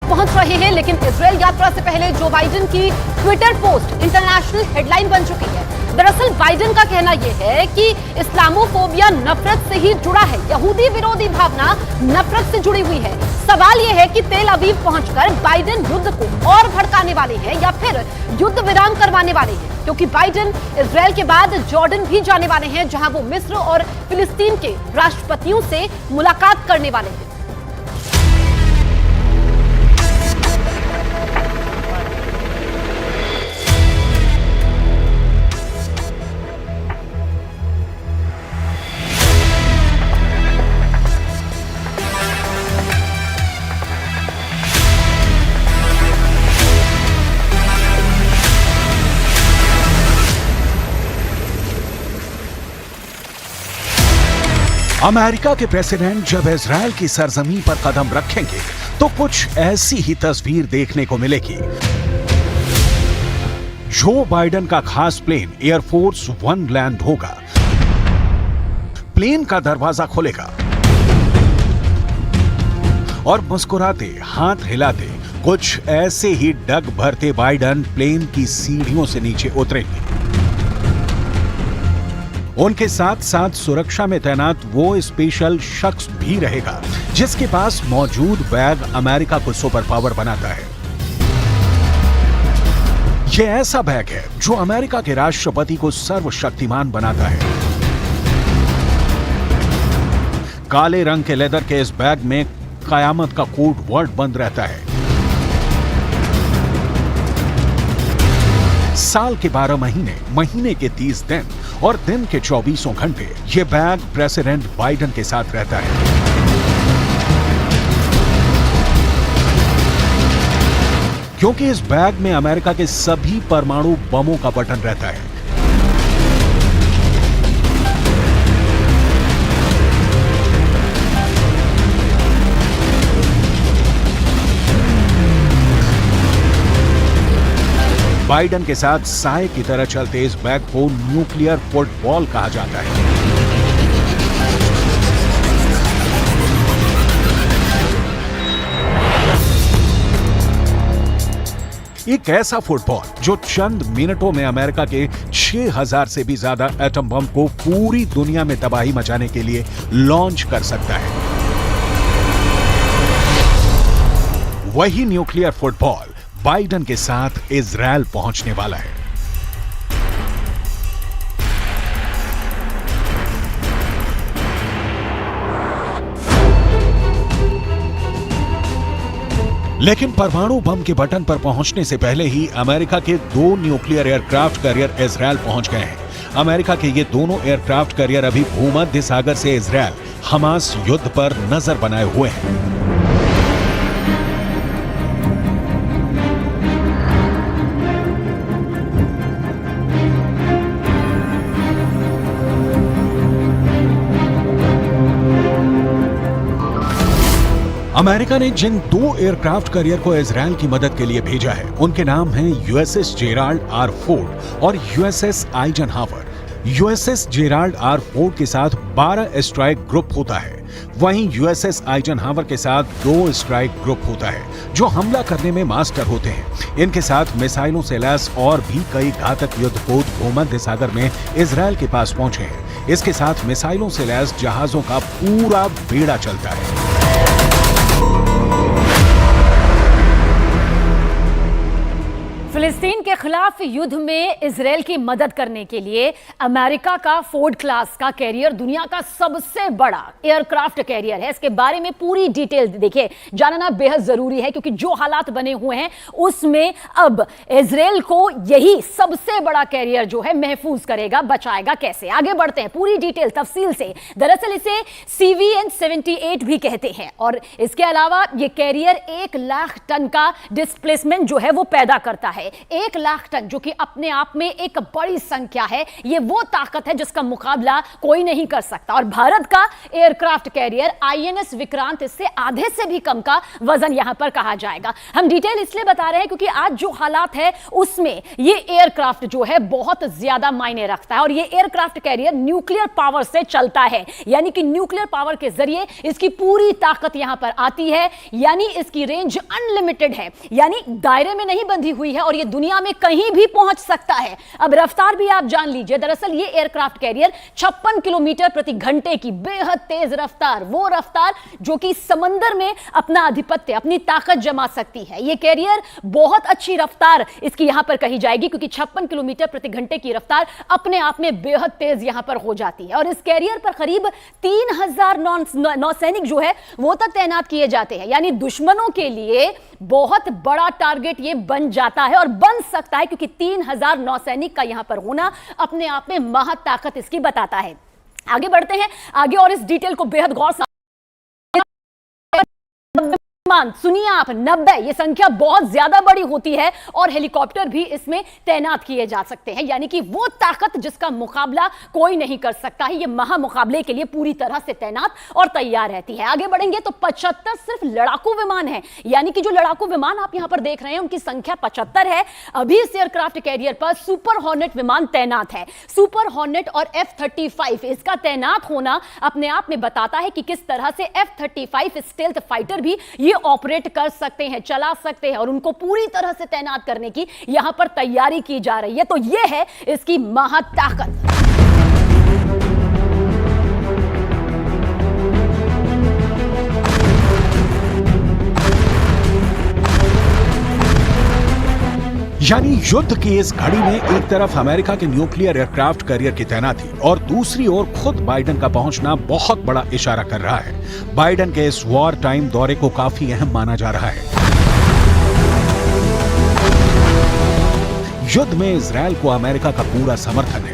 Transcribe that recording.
पहुंच रहे हैं, लेकिन इजरायल यात्रा से पहले जो बाइडेन की ट्विटर पोस्ट इंटरनेशनल हेडलाइन बन चुकी है। दरअसल बाइडेन का कहना यह है कि इस्लामोफोबिया नफरत से ही जुड़ा है, यहूदी विरोधी भावना नफरत से जुड़ी हुई है। सवाल यह है कि तेल अवीव पहुंचकर बाइडेन युद्ध को और भड़काने वाले हैं या फिर युद्ध विराम करवाने वाले हैं, क्योंकि बाइडेन इजरायल के बाद जॉर्डन भी जाने वाले हैं, जहां वो मिस्र और फिलिस्तीन के राष्ट्रपतियों से मुलाकात करने वाले हैं। अमेरिका के प्रेसिडेंट जब इजरायल की सरजमीं पर कदम रखेंगे तो कुछ ऐसी ही तस्वीर देखने को मिलेगी। जो बाइडेन का खास प्लेन एयरफोर्स वन लैंड होगा, प्लेन का दरवाजा खुलेगा और मुस्कुराते हाथ हिलाते कुछ ऐसे ही डग भरते बाइडेन प्लेन की सीढ़ियों से नीचे उतरेंगे। उनके साथ साथ सुरक्षा में तैनात वो स्पेशल शख्स भी रहेगा जिसके पास मौजूद बैग अमेरिका को सुपर पावर बनाता है। यह ऐसा बैग है जो अमेरिका के राष्ट्रपति को सर्वशक्तिमान बनाता है। काले रंग के लेदर के इस बैग में कयामत का कोड वर्ड बंद रहता है। साल के 12 महीने, महीने के 30 दिन और दिन के 24 घंटे ये बैग प्रेसिडेंट बाइडेन के साथ रहता है। क्योंकि इस बैग में अमेरिका के सभी परमाणु बमों का बटन रहता है। बाइडेन के साथ साए की तरह चलते इस बैग को न्यूक्लियर फुटबॉल कहा जाता है। एक ऐसा फुटबॉल जो चंद मिनटों में अमेरिका के 6000 से भी ज्यादा एटम बम को पूरी दुनिया में तबाही मचाने के लिए लॉन्च कर सकता है। वही न्यूक्लियर फुटबॉल बाइडेन के साथ इजरायल पहुंचने वाला है। लेकिन परमाणु बम के बटन पर पहुंचने से पहले ही अमेरिका के 2 न्यूक्लियर एयरक्राफ्ट कैरियर इजरायल पहुंच गए हैं। अमेरिका के ये दोनों एयरक्राफ्ट कैरियर अभी भूमध्य सागर से इजरायल हमास युद्ध पर नजर बनाए हुए हैं। अमेरिका ने जिन 2 एयरक्राफ्ट कैरियर को इजरायल की मदद के लिए भेजा है उनके नाम हैं यूएसएस जेराल्ड आर फोर्ड और USS Eisenhower. USS Gerald R Ford के साथ 12 स्ट्राइक ग्रुप होता है, वहीं यूएसएस आइजनहावर के साथ 2 स्ट्राइक ग्रुप होता है जो हमला करने में मास्टर होते हैं। इनके साथ मिसाइलों से लैस और भी कई घातक युद्धपोत भूमध्य सागर में इजरायल के पास पहुंचे हैं। इसके साथ मिसाइलों से लैस जहाजों का पूरा बेड़ा चलता है। फिलिस्तीन के खिलाफ युद्ध में इजरायल की मदद करने के लिए अमेरिका का फोर्ड क्लास का कैरियर दुनिया का सबसे बड़ा एयरक्राफ्ट कैरियर है। इसके बारे में पूरी डिटेल देखिए, जानना बेहद जरूरी है, क्योंकि जो हालात बने हुए हैं उसमें अब इजरायल को यही सबसे बड़ा कैरियर जो है महफूज करेगा, बचाएगा कैसे। आगे बढ़ते हैं पूरी डिटेल तफसील से। दरअसल इसे CVN-78 भी कहते हैं और इसके अलावा यह कैरियर 1 लाख टन का डिस्प्लेसमेंट जो है वो पैदा करता है। 1 लाख टन, जो कि अपने आप में एक बड़ी संख्या है। ये वो ताकत है जिसका मुकाबला कोई नहीं कर सकता। और भारत का एयरक्राफ्ट कैरियर आईएनएस विक्रांत इससे आधे से भी कम का वजन यहां पर कहा जाएगा। हम डिटेल इसलिए बता रहे हैं क्योंकि आज जो हालात है उसमें ये एयरक्राफ्ट जो है बहुत ज्यादा मायने रखता है। और ये एयरक्राफ्ट कैरियर न्यूक्लियर पावर से चलता है, यानी कि न्यूक्लियर पावर के जरिए इसकी पूरी ताकत यहां पर आती है, यानी इसकी रेंज अनलिमिटेड है, यानी दायरे में नहीं बंधी हुई है और ये दुनिया में कहीं भी पहुंच सकता है। अब रफ्तार भी आप जान लीजिए। दरअसल ये एयरक्राफ्ट कैरियर 56 किलोमीटर प्रति घंटे की बेहद तेज रफ्तार, वो रफ्तार जो कि समंदर में अपना आधिपत्य, अपनी ताकत जमा सकती है। ये कैरियर बहुत अच्छी रफ्तार इसकी यहां पर कही जाएगी, क्योंकि 56 किलोमीटर प्रति घंटे की रफ्तार अपने आप में बेहद तेज यहां पर हो जाती है। और इस कैरियर पर करीब 3000 नौसैनिक जो है वो तक तैनात किए जाते हैं, यानी दुश्मनों के लिए बहुत बड़ा टारगेट ये बन जाता है और बन सकता है, क्योंकि 3000 नौसैनिक का यहां पर होना अपने आप में महत ताकत इसकी बताता है। आगे बढ़ते हैं आगे और इस डिटेल को बेहद गौर से सुनिए आप। 90, ये संख्या बहुत ज्यादा बड़ी होती है और हेलीकॉप्टर भी इसमें तैनात किए जा सकते हैं, यानी कि वो ताकत जिसका मुकाबला कोई नहीं कर सकता है। ये महामुकाबले के लिए पूरी तरह से तैनात और तैयार रहती है। आगे बढ़ेंगे तो 75 सिर्फ लड़ाकू विमान है, यानी कि जो लड़ाकू विमान आप यहां पर देख रहे हैं उनकी संख्या 75 है। अभी इस एयरक्राफ्ट कैरियर पर सुपर हॉर्नेट विमान तैनात है। सुपर हॉर्नेट और F-35 इसका तैनात होना अपने आप में बताता है कि किस तरह से F-35 स्टेल्थ फाइटर भी ये ऑपरेट कर सकते हैं, चला सकते हैं, और उनको पूरी तरह से तैनात करने की यहां पर तैयारी की जा रही है। तो यह है इसकी महत ताकत। यानी युद्ध की इस घड़ी में एक तरफ अमेरिका के न्यूक्लियर एयरक्राफ्ट कैरियर की तैनाती और दूसरी ओर खुद बाइडेन का पहुंचना बहुत बड़ा इशारा कर रहा है। बाइडेन के इस वॉर टाइम दौरे को काफी अहम माना जा रहा है। युद्ध में इजरायल को अमेरिका का पूरा समर्थन है।